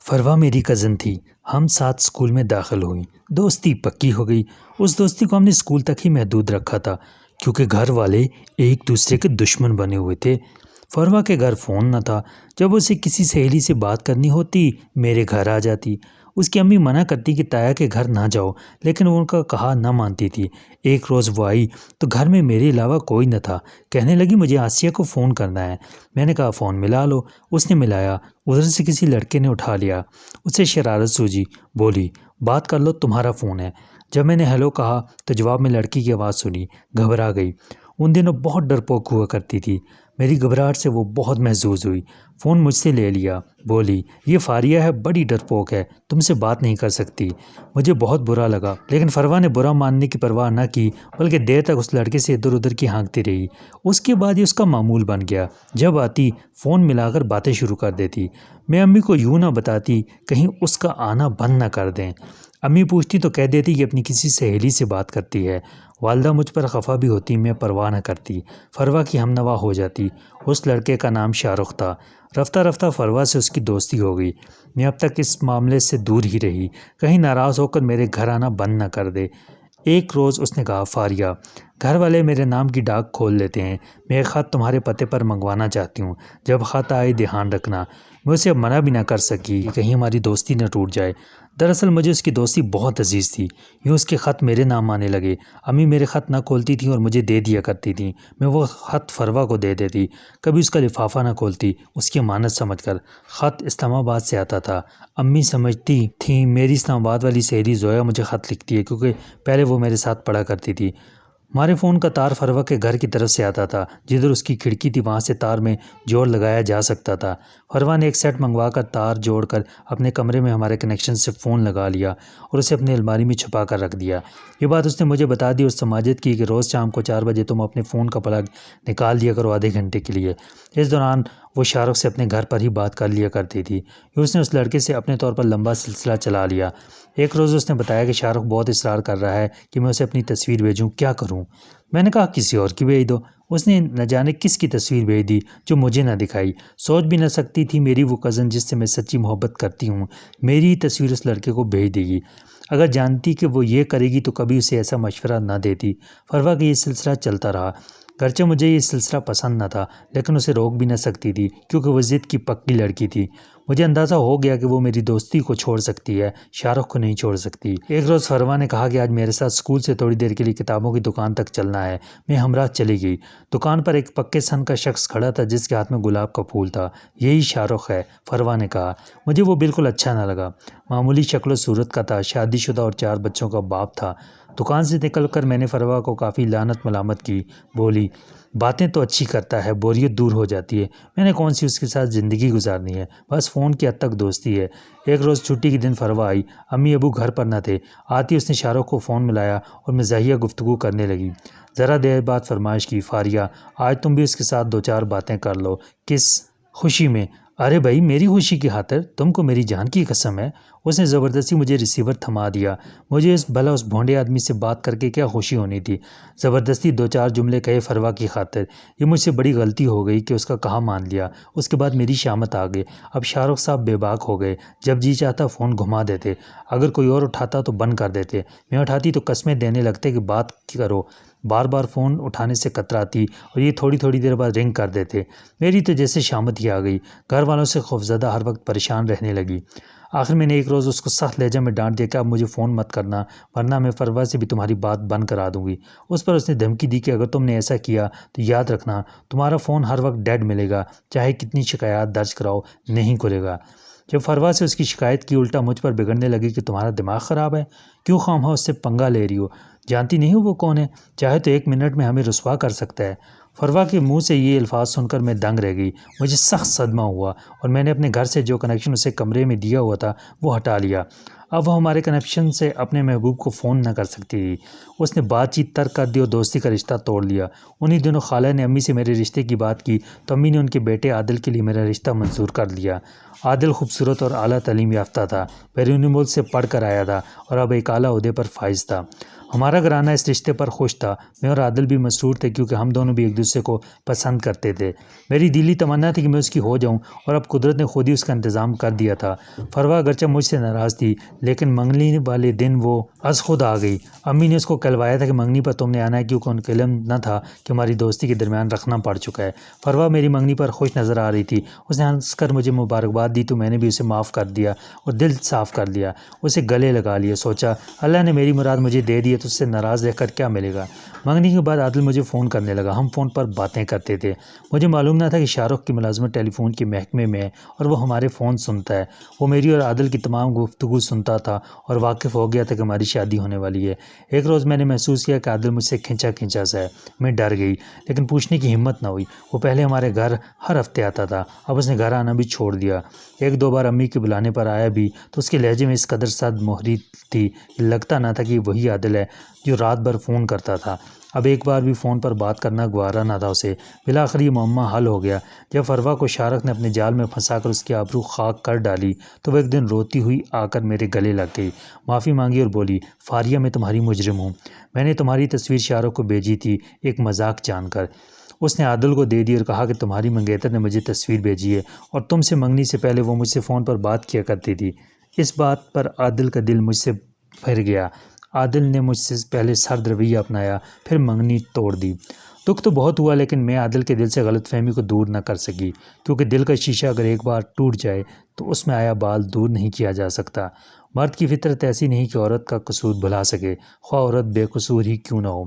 فروا میری کزن تھی۔ ہم ساتھ اسکول میں داخل ہوئیں، دوستی پکی ہو گئی۔ اس دوستی کو ہم نے اسکول تک ہی محدود رکھا تھا کیونکہ گھر والے ایک دوسرے کے دشمن بنے ہوئے تھے۔ فروا کے گھر فون نہ تھا۔ جب اسے کسی سہیلی سے بات کرنی ہوتی میرے گھر آ جاتی۔ اس کی امی منع کرتی کہ تایا کے گھر نہ جاؤ، لیکن وہ ان کا کہا نہ مانتی تھی۔ ایک روز وہ آئی تو گھر میں میرے علاوہ کوئی نہ تھا۔ کہنے لگی مجھے آسیہ کو فون کرنا ہے۔ میں نے کہا فون ملا لو۔ اس نے ملایا، ادھر سے کسی لڑکے نے اٹھا لیا۔ اسے شرارت سوجی، بولی بات کر لو، تمہارا فون ہے۔ جب میں نے ہیلو کہا تو جواب میں لڑکی کی آواز سنی، گھبرا گئی۔ ان دنوں بہت ڈرپوک ہوا کرتی تھی۔ میری گھبراہٹ سے وہ بہت محظوظ ہوئی۔ فون مجھ سے لے لیا، بولی یہ فاریہ ہے، بڑی ڈرپوک ہے، تم سے بات نہیں کر سکتی۔ مجھے بہت برا لگا، لیکن فروا نے برا ماننے کی پرواہ نہ کی، بلکہ دیر تک اس لڑکے سے ادھر ادھر کی ہانکتی رہی۔ اس کے بعد یہ اس کا معمول بن گیا، جب آتی فون ملا کر باتیں شروع کر دیتی۔ میں امی کو یوں نہ بتاتی کہیں اس کا آنا بند نہ کر دیں۔ امی پوچھتی تو کہہ دیتی کہ اپنی کسی سہیلی سے بات کرتی ہے۔ والدہ مجھ پر خفا بھی ہوتی، میں پرواہ نہ کرتی۔ فروا کی ہمنوا ہو جاتی۔ اس لڑکے کا نام شاہ رخ تھا۔ رفتہ رفتہ فروا سے اس کی دوستی ہو گئی۔ میں اب تک اس معاملے سے دور ہی رہی، کہیں ناراض ہو کر میرے گھر آنا بند نہ کر دے۔ ایک روز اس نے کہا فاریہ، گھر والے میرے نام کی ڈاک کھول لیتے ہیں، میں ایک خط تمہارے پتے پر منگوانا چاہتی ہوں، جب خط آئے دھیان رکھنا۔ میں اسے اب منع بھی نہ کر سکی کہ کہیں ہماری دوستی نہ ٹوٹ جائے۔ دراصل مجھے اس کی دوستی بہت عزیز تھی، یوں اس کے خط میرے نام آنے لگے۔ امی میرے خط نہ کھولتی تھیں اور مجھے دے دیا کرتی تھیں، میں وہ خط فروا کو دے دیتی، کبھی اس کا لفافہ نہ کھولتی، اس کی امانت سمجھ کر۔ خط اسلام آباد سے آتا تھا۔ امی سمجھتی تھیں میری اسلام آباد والی سہیلی زویا مجھے خط لکھتی ہے، کیونکہ پہلے وہ میرے ساتھ پڑھا کرتی تھی۔ ہمارے فون کا تار فروا کے گھر کی طرف سے آتا تھا، جدھر اس کی کھڑکی تھی وہاں سے تار میں جوڑ لگایا جا سکتا تھا۔ فروا نے ایک سیٹ منگوا کر تار جوڑ کر اپنے کمرے میں ہمارے کنیکشن سے فون لگا لیا اور اسے اپنی الماری میں چھپا کر رکھ دیا۔ یہ بات اس نے مجھے بتا دی اور سماجت کی کہ روز شام کو 4 بجے تم اپنے فون کا پلگ نکال دیا کرو آدھے گھنٹے کے لیے۔ اس دوران وہ شاہ رخ سے اپنے گھر پر ہی بات کر لیا کرتی تھی۔ اس نے اس لڑکے سے اپنے طور پر لمبا سلسلہ چلا لیا۔ ایک روز اس نے بتایا کہ شاہ رخ بہت اصرار کر رہا ہے کہ میں اسے اپنی تصویر بھیجوں، کیا کروں؟ میں نے کہا کسی اور کی بھیج دو۔ اس نے نہ جانے کس کی تصویر بھیج دی جو مجھے نہ دکھائی۔ سوچ بھی نہ سکتی تھی میری وہ کزن جس سے میں سچی محبت کرتی ہوں میری تصویر اس لڑکے کو بھیج دے گی۔ اگر جانتی کہ وہ یہ کرے گی تو کبھی اسے ایسا مشورہ نہ دیتی۔ فروا کا یہ سلسلہ چلتا رہا، گرچہ مجھے یہ سلسلہ پسند نہ تھا، لیکن اسے روک بھی نہ سکتی تھی کیونکہ وہ ضد کی پکی لڑکی تھی۔ مجھے اندازہ ہو گیا کہ وہ میری دوستی کو چھوڑ سکتی ہے، شاہ رخ کو نہیں چھوڑ سکتی۔ ایک روز فروا نے کہا کہ آج میرے ساتھ اسکول سے تھوڑی دیر کے لیے کتابوں کی دکان تک چلنا ہے۔ میں ہمراہ چلی گئی۔ دکان پر ایک پکے سن کا شخص کھڑا تھا جس کے ہاتھ میں گلاب کا پھول تھا۔ یہی شاہ رخ ہے، فروا نے کہا۔ مجھے وہ بالکل اچھا نہ لگا، معمولی شکل و صورت کا تھا، شادی شدہ اور 4 بچوں کا باپ تھا۔ دکان سے نکل کر میں نے فروا کو کافی لعنت ملامت کی، بولی باتیں تو اچھی کرتا ہے، بوریت دور ہو جاتی ہے۔ میں نے کون سی اس کے ساتھ زندگی گزارنی ہے، بس فون کی حد تک دوستی ہے۔ ایک روز چھٹی کے دن فروا آئی، امی ابو گھر پر نہ تھے۔ آتی اس نے شاہ رخ کو فون ملایا اور مزاحیہ گفتگو کرنے لگی۔ ذرا دیر بعد فرمائش کی، فاریہ آج تم بھی اس کے ساتھ 2-4 باتیں کر لو۔ کس خوشی میں؟ ارے بھائی میری خوشی کی خاطر، تم کو میری جان کی قسم ہے۔ اس نے زبردستی مجھے ریسیور تھما دیا۔ مجھے اس بھونڈے آدمی سے بات کر کے کیا خوشی ہونی تھی؟ زبردستی 2-4 جملے کہے فروا کی خاطر۔ یہ مجھ سے بڑی غلطی ہو گئی کہ اس کا کہا مان لیا۔ اس کے بعد میری شامت آ گئی۔ اب شاہ رخ صاحب بے باک ہو گئے، جب جی چاہتا فون گھما دیتے، اگر کوئی اور اٹھاتا تو بند کر دیتے، میں اٹھاتی تو قسمیں دینے لگتے کہ بات کرو۔ بار بار فون اٹھانے سے کتراتی اور یہ تھوڑی تھوڑی دیر بعد رنگ کر دیتے۔ میری تو جیسے شامت ہی آ گئی، گھر والوں سے خوفزدہ ہر وقت پریشان رہنے لگی۔ آخر میں نے ایک روز اس کو سخت لہجہ میں ڈانٹ دیا کہ اب مجھے فون مت کرنا، ورنہ میں فروا سے بھی تمہاری بات بند کرا دوں گی۔ اس پر اس نے دھمکی دی کہ اگر تم نے ایسا کیا تو یاد رکھنا تمہارا فون ہر وقت ڈیڈ ملے گا، چاہے کتنی شکایات درج کراؤ، نہیں کھلے گا۔ جب فروا سے اس کی شکایت کی، الٹا مجھ پر بگڑنے لگی کہ تمہارا دماغ خراب ہے، کیوں خواہ اس سے پنگا لے رہی ہو؟ جانتی نہیں ہو وہ کون ہے؟ چاہے تو 1 منٹ میں ہمیں رسوا کر سکتا ہے۔ فروا کے منہ سے یہ الفاظ سن کر میں دنگ رہ گئی۔ مجھے سخت صدمہ ہوا اور میں نے اپنے گھر سے جو کنیکشن اسے کمرے میں دیا ہوا تھا وہ ہٹا لیا۔ اب وہ ہمارے کنیکشن سے اپنے محبوب کو فون نہ کر سکتی تھی۔ اس نے بات چیت ترک کر دی اور دوستی کا رشتہ توڑ لیا۔ انہی دنوں خالہ نے امی سے میرے رشتے کی بات کی تو امی نے ان کے بیٹے عادل کے لیے میرا رشتہ منظور کر لیا۔ عادل خوبصورت اور اعلیٰ تعلیم یافتہ تھا، بیرون ملک سے پڑھ کر آیا تھا اور اب ایک اعلیٰ عہدے پر فائز تھا۔ ہمارا گھرانہ اس رشتے پر خوش تھا۔ میں اور عادل بھی مسرور تھے کیونکہ ہم دونوں بھی ایک دوسرے کو پسند کرتے تھے۔ میری دلی تمنا تھی کہ میں اس کی ہو جاؤں اور اب قدرت نے خود ہی اس کا انتظام کر دیا تھا۔ فروا اگرچہ مجھ سے ناراض تھی لیکن منگنی والے دن وہ از خود آ گئی۔ امی نے اس کو کہلوایا تھا کہ منگنی پر تم نے آنا ہے کیونکہ ان کو علم نہ تھا کہ ہماری دوستی کے درمیان رکھنا پڑ چکا ہے۔ فروا میری منگنی پر خوش نظر آ رہی تھی۔ اس نے ہنس کر مجھے مبارکباد دی تو میں نے بھی اسے معاف کر دیا اور دل صاف کر لیا، اسے گلے لگا لیا۔ سوچا اللہ نے میری مراد مجھے دے دی ہے تو اس سے ناراض رہ کر کیا ملے گا۔ منگنی کے بعد عادل مجھے فون کرنے لگا۔ ہم فون پر باتیں کرتے تھے۔ مجھے معلوم نہ تھا کہ شاہ رخ کی ملازمت ٹیلی فون کے محکمے میں ہے اور وہ ہمارے فون سنتا ہے۔ وہ میری اور عادل کی تمام گفتگو سنتا تھا اور واقف ہو گیا تھا کہ ہماری شادی ہونے والی ہے۔ ایک روز میں نے محسوس کیا کہ عادل مجھ سے کھنچا کھنچا سا ہے۔ میں ڈر گئی لیکن پوچھنے کی ہمت نہ ہوئی۔ وہ پہلے ہمارے گھر ہر ہفتے آتا تھا، اب اس نے گھر آنا بھی چھوڑ دیا۔ ایک دو بار امی کے بلانے پر آیا بھی تو اس کے لہجے میں اس قدر صد مہری تھی کہ لگتا نہ تھا کہ یہ وہی عادل ہے جو رات بھر فون کرتا تھا۔ اب ایک بار بھی فون پر بات کرنا گوارا نہ تھا اسے۔ بالآخر یہ معمہ حل ہو گیا جب فروا کو شاہ رخ نے اپنے جال میں پھنسا کر اس کی آبرو خاک کر ڈالی تو وہ ایک دن روتی ہوئی آ کر میرے گلے لگ گئی، معافی مانگی اور بولی فاریہ میں تمہاری مجرم ہوں، میں نے تمہاری تصویر شاہ رخ کو بھیجی تھی ایک مذاق جان کر۔ اس نے عادل کو دے دی اور کہا کہ تمہاری منگیتر نے مجھے تصویر بھیجی ہے اور تم سے منگنی سے پہلے وہ مجھ سے فون پر بات کیا کرتی تھی۔ اس بات پر عادل کا دل مجھ سے پھر گیا۔ عادل نے مجھ سے پہلے سرد رویہ اپنایا پھر منگنی توڑ دی۔ دکھ تو بہت ہوا لیکن میں عادل کے دل سے غلط فہمی کو دور نہ کر سکی کیونکہ دل کا شیشہ اگر ایک بار ٹوٹ جائے تو اس میں آیا بال دور نہیں کیا جا سکتا۔ مرد کی فطرت ایسی نہیں کہ عورت کا قصور بھلا سکے، خواہ عورت بے قصور ہی کیوں نہ ہو۔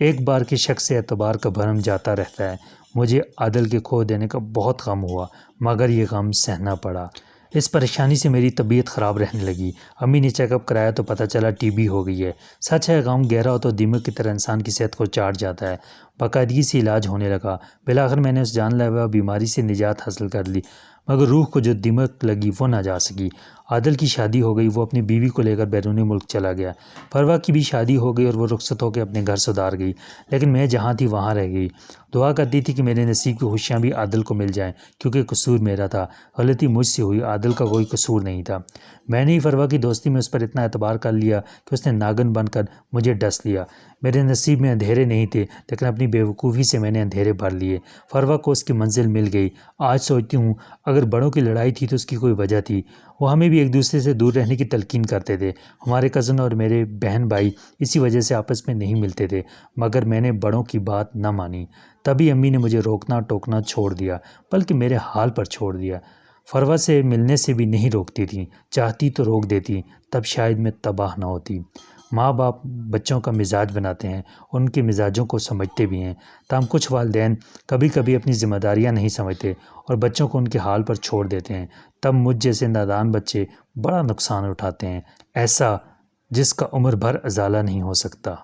ایک بار کے شک سے اعتبار کا بھرم جاتا رہتا ہے۔ مجھے عادل کے کھو دینے کا بہت غم ہوا مگر یہ غم سہنا پڑا۔ اس پریشانی سے میری طبیعت خراب رہنے لگی۔ امی نے چیک اپ کرایا تو پتہ چلا ٹی بی ہو گئی ہے۔ سچ ہے غم گہرا ہو تو دیمک کی طرح انسان کی صحت کو چاٹ جاتا ہے۔ باقاعدگی سے علاج ہونے لگا۔ بالآخر میں نے اس جان لیوا بیماری سے نجات حاصل کر لی مگر روح کو جو دیمک لگی وہ نہ جا سکی۔ عادل کی شادی ہو گئی، وہ اپنی بیوی کو لے کر بیرونی ملک چلا گیا۔ فروا کی بھی شادی ہو گئی اور وہ رخصت ہو کے اپنے گھر سدھار گئی، لیکن میں جہاں تھی وہاں رہ گئی۔ دعا کرتی تھی کہ میرے نصیب کی خوشیاں بھی عادل کو مل جائیں کیونکہ قصور میرا تھا، غلطی مجھ سے ہوئی، عادل کا کوئی قصور نہیں تھا۔ میں نے ہی فروا کی دوستی میں اس پر اتنا اعتبار کر لیا کہ اس نے ناگن بن کر مجھے ڈس لیا۔ میرے نصیب میں اندھیرے نہیں تھے لیکن اپنی بیوقوفی سے میں نے اندھیرے بھر لیے۔ فروا کو اس کی منزل مل گئی۔ آج سوچتی ہوں اگر بڑوں کی لڑائی تھی تو اس کی کوئی وجہ تھی۔ وہ ہمیں بھی ایک دوسرے سے دور رہنے کی تلقین کرتے تھے۔ ہمارے کزن اور میرے بہن بھائی اسی وجہ سے آپس میں نہیں ملتے تھے مگر میں نے بڑوں کی بات نہ مانی۔ تبھی امی نے مجھے روکنا ٹوکنا چھوڑ دیا بلکہ میرے حال پر چھوڑ دیا۔ فروا سے ملنے سے بھی نہیں روکتی تھیں، چاہتی تو روک دیتی، تب شاید میں تباہ نہ ہوتی۔ ماں باپ بچوں کا مزاج بناتے ہیں اور ان کے مزاجوں کو سمجھتے بھی ہیں، تاہم کچھ والدین کبھی کبھی اپنی ذمہ داریاں نہیں سمجھتے اور بچوں کو ان کے حال پر چھوڑ دیتے ہیں، تب مجھ جیسے نادان بچے بڑا نقصان اٹھاتے ہیں، ایسا جس کا عمر بھر ازالہ نہیں ہو سکتا۔